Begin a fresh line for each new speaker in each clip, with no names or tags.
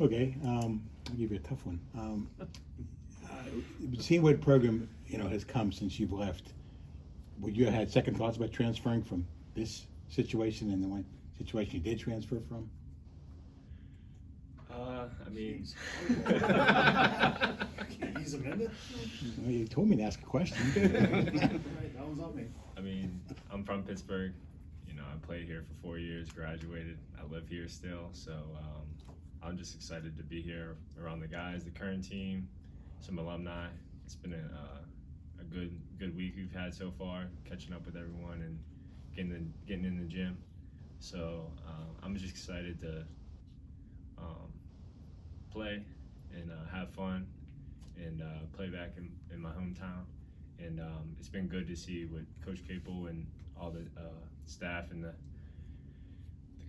Okay, I'll give you a tough one. Seeing what program has come since you've left, would you have had second thoughts about transferring from this situation and the one situation you did transfer from?
I mean,
He's amended?
Well, you told me to ask a question.
Right, that was on me.
I mean, I'm from Pittsburgh. I played here for 4 years, graduated. I live here still, so I'm just excited to be here around the guys, the current team, some alumni. It's been a good week we've had so far, catching up with everyone and getting in the gym. So I'm just excited to play and have fun and play back in my hometown. And it's been good to see with Coach Capel and all the staff and the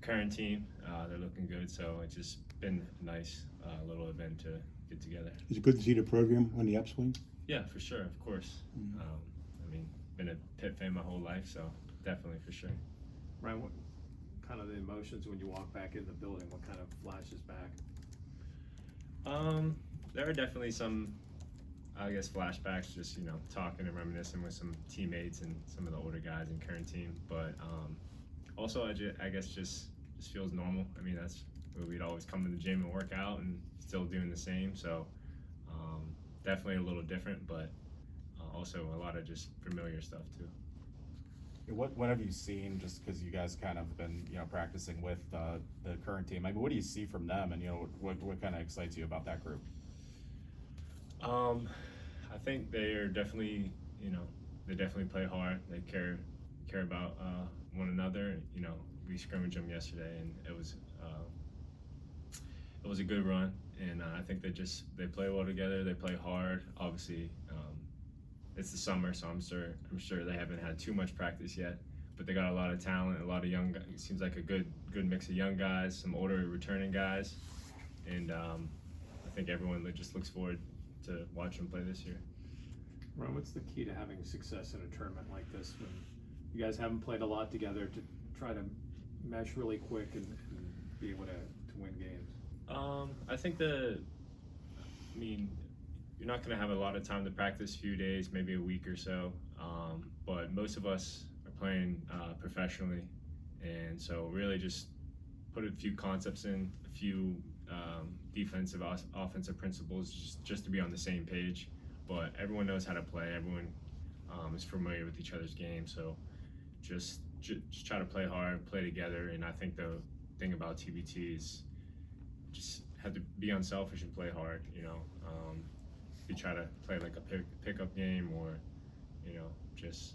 current team. They're looking good, so it's just been a nice little event to get together.
Is it good to see the program on the upswing?
Yeah, for sure, of course. I mean, been a Pitt fan my whole life, so definitely for sure.
Ryan, what kind of the emotions when you walk back in the building? What kind of flashes back?
There are definitely some, I guess, flashbacks, just, talking and reminiscing with some teammates and some of the older guys and current team. But also, I guess just feels normal. I mean, that's where we'd always come to the gym and work out and still doing the same. So definitely a little different, but also a lot of just familiar stuff too.
What have you seen, just because you guys kind of been practicing with the current team? I mean, what do you see from them, and what kind of excites you about that group?
I think they are definitely, they definitely play hard. They care about one another. We scrimmaged them yesterday, and it was a good run. And I think they play well together. They play hard. Obviously, it's the summer, so I'm sure they haven't had too much practice yet. But they got a lot of talent, a lot of young guys. It seems like a good mix of young guys, some older returning guys, and I think everyone just looks forward to watch them play this year.
Ron, what's the key to having success in a tournament like this when you guys haven't played a lot together to try to mesh really quick and be able to win games?
I think you're not going to have a lot of time to practice, few days, maybe a week or so, but most of us are playing professionally, and so really just put a few concepts in, a few defensive, offensive principles, just to be on the same page. But everyone knows how to play. Everyone is familiar with each other's game, so just try to play hard, play together. And I think the thing about TBT is just have to be unselfish and play hard. If you try to play like a pickup game or just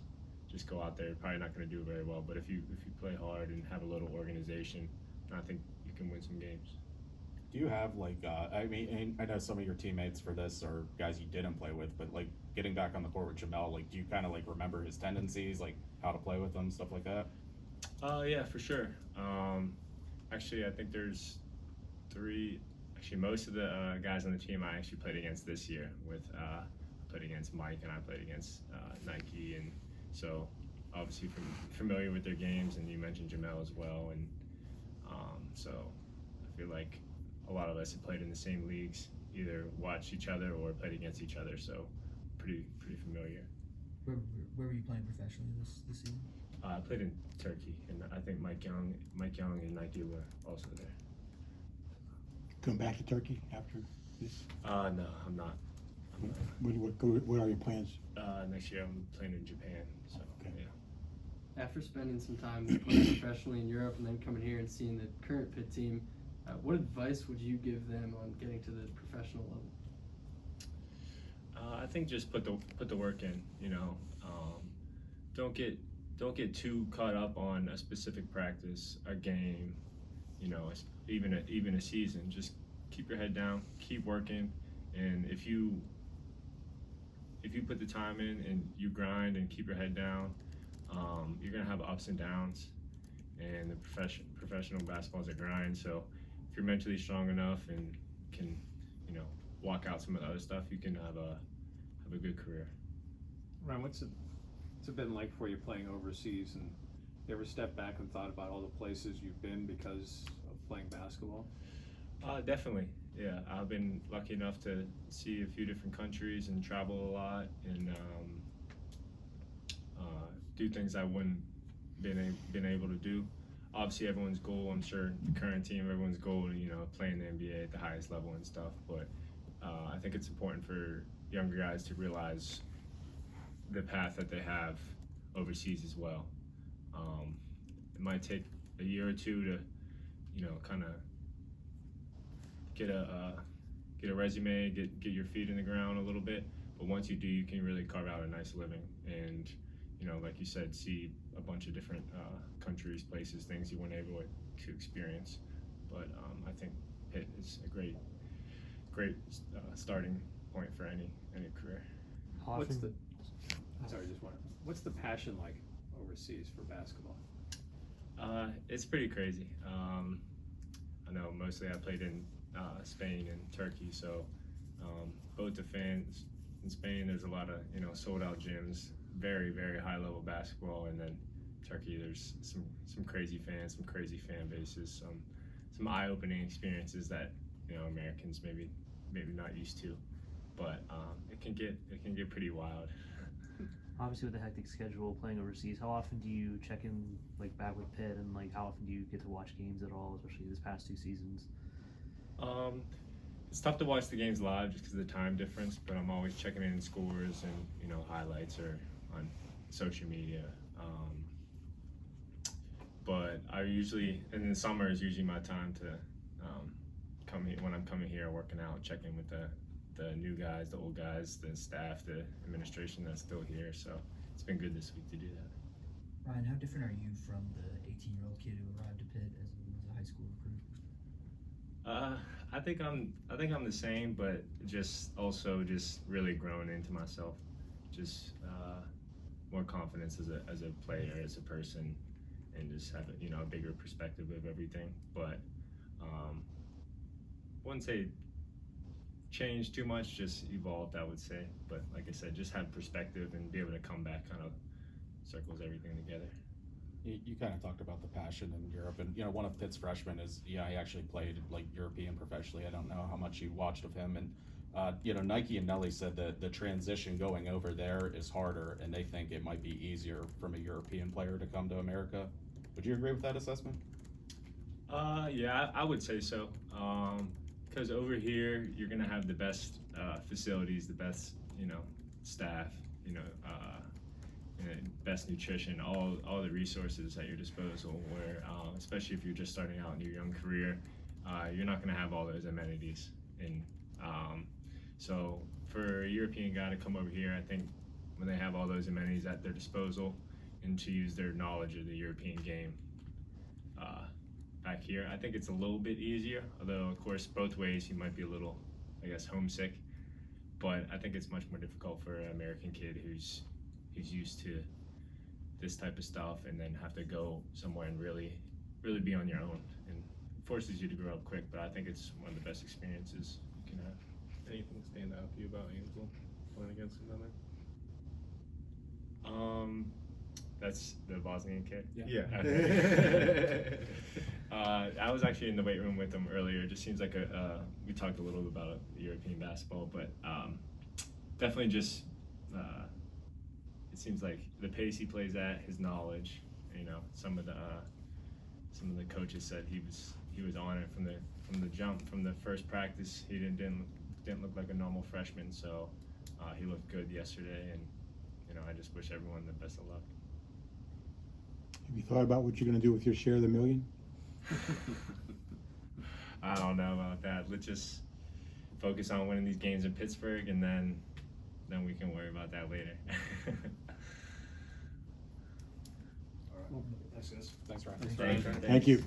go out there, you're probably not going to do very well. But if you play hard and have a little organization, I think you can win some games.
Do you have I mean, I know some of your teammates for this are guys you didn't play with, but getting back on the court with Jamel, do you kind of remember his tendencies, how to play with them, stuff like that?
Yeah, for sure. Actually, I think there's three. Actually, most of the guys on the team I actually played against this year. I played against Mike and I played against Nike, and so obviously familiar with their games. And you mentioned Jamel as well, and so I feel like a lot of us have played in the same leagues, either watched each other or played against each other. So pretty familiar.
Where were you playing professionally this season?
I played in Turkey, and I think Mike Young and Nike were also there.
Come back to Turkey after this?
No, I'm not.
What are your plans?
Next year I'm playing in Japan, so
Okay.
yeah.
After spending some time playing professionally in Europe and then coming here and seeing the current Pitt team, what advice would you give them on getting to the professional level?
I think just put the work in. Don't get too caught up on a specific practice, a game, even a season. Just keep your head down, keep working, and if you put the time in and you grind and keep your head down, you're gonna have ups and downs. And the professional basketball is a grind. So if you're mentally strong enough and can, block out some of the other stuff, you can have a good career.
Ryan, what's it been like for you playing overseas? And you ever stepped back and thought about all the places you've been because of playing basketball?
Definitely. yeah, I've been lucky enough to see a few different countries and travel a lot and do things I wouldn't been able to do. Obviously, everyone's goal, I'm sure the current team, everyone's goal, play in the NBA at the highest level and stuff. But I think it's important for younger guys to realize the path that they have overseas as well. It might take a year or two to, kind of get a resume, get your feet in the ground a little bit. But once you do, you can really carve out a nice living and, like you said, see a bunch of different countries, places, things you weren't able to experience. But I think Pitt is a great starting point for any career.
What's the what's the passion like overseas for basketball?
It's pretty crazy. I know mostly I played in Spain and Turkey, so both the fans in Spain, there's a lot of sold out gyms, very very high level basketball, and then Turkey, there's some crazy fans, some crazy fan bases, some eye opening experiences that Americans maybe not used to, but it can get pretty wild.
Obviously, with the hectic schedule playing overseas, how often do you check in back with Pitt, and how often do you get to watch games at all, especially this past 2 seasons?
It's tough to watch the games live just because of the time difference, but I'm always checking in scores and highlights or on social media. But I usually, in the summer is usually my time to come here, when I'm coming here working out, check in with the new guys, the old guys, the staff, the administration that's still here. So it's been good this week to do that.
Ryan, how different are you from the 18-year-old kid who arrived at Pitt as a high school recruit?
I think I'm the same, but just really grown into myself, just more confidence as a player, as a person, and just have a bigger perspective of everything. But wouldn't say changed too much, just evolved, I would say. But like I said, just have perspective and be able to come back kind of circles everything together.
You kind of talked about the passion in Europe, and one of Pitt's freshmen is he actually played European professionally. I don't know how much you watched of him, and Nike and Nelly said that the transition going over there is harder, and they think it might be easier from a European player to come to America. Would you agree with that assessment?
Yeah, I would say so. Because over here, you're gonna have the best facilities, the best staff, best nutrition, all the resources at your disposal. Where especially if you're just starting out in your young career, you're not gonna have all those amenities. And so for a European guy to come over here, I think when they have all those amenities at their disposal and to use their knowledge of the European game back here, I think it's a little bit easier. Although, of course, both ways you might be a little, homesick. But I think it's much more difficult for an American kid who's used to this type of stuff and then have to go somewhere and really be on your own. And it forces you to grow up quick, but I think it's one of the best experiences you can have.
Anything stand out to you about Angel playing against him down there?
That's the Bosnian kid.
Yeah.
I was actually in the weight room with him earlier. It just seems like we talked a little bit about European basketball, but definitely just it seems like the pace he plays at, his knowledge. Some of the coaches said he was on it from the jump, from the first practice. He didn't look like a normal freshman, so he looked good yesterday, and I just wish everyone the best of luck.
Have you thought about what you're going to do with your share of the $1 million?
I don't know about that. Let's just focus on winning these games in Pittsburgh, and then we can worry about that later.
All right. Thanks, guys.
Thanks, Ryan.
Thanks, Ryan.
Thank you.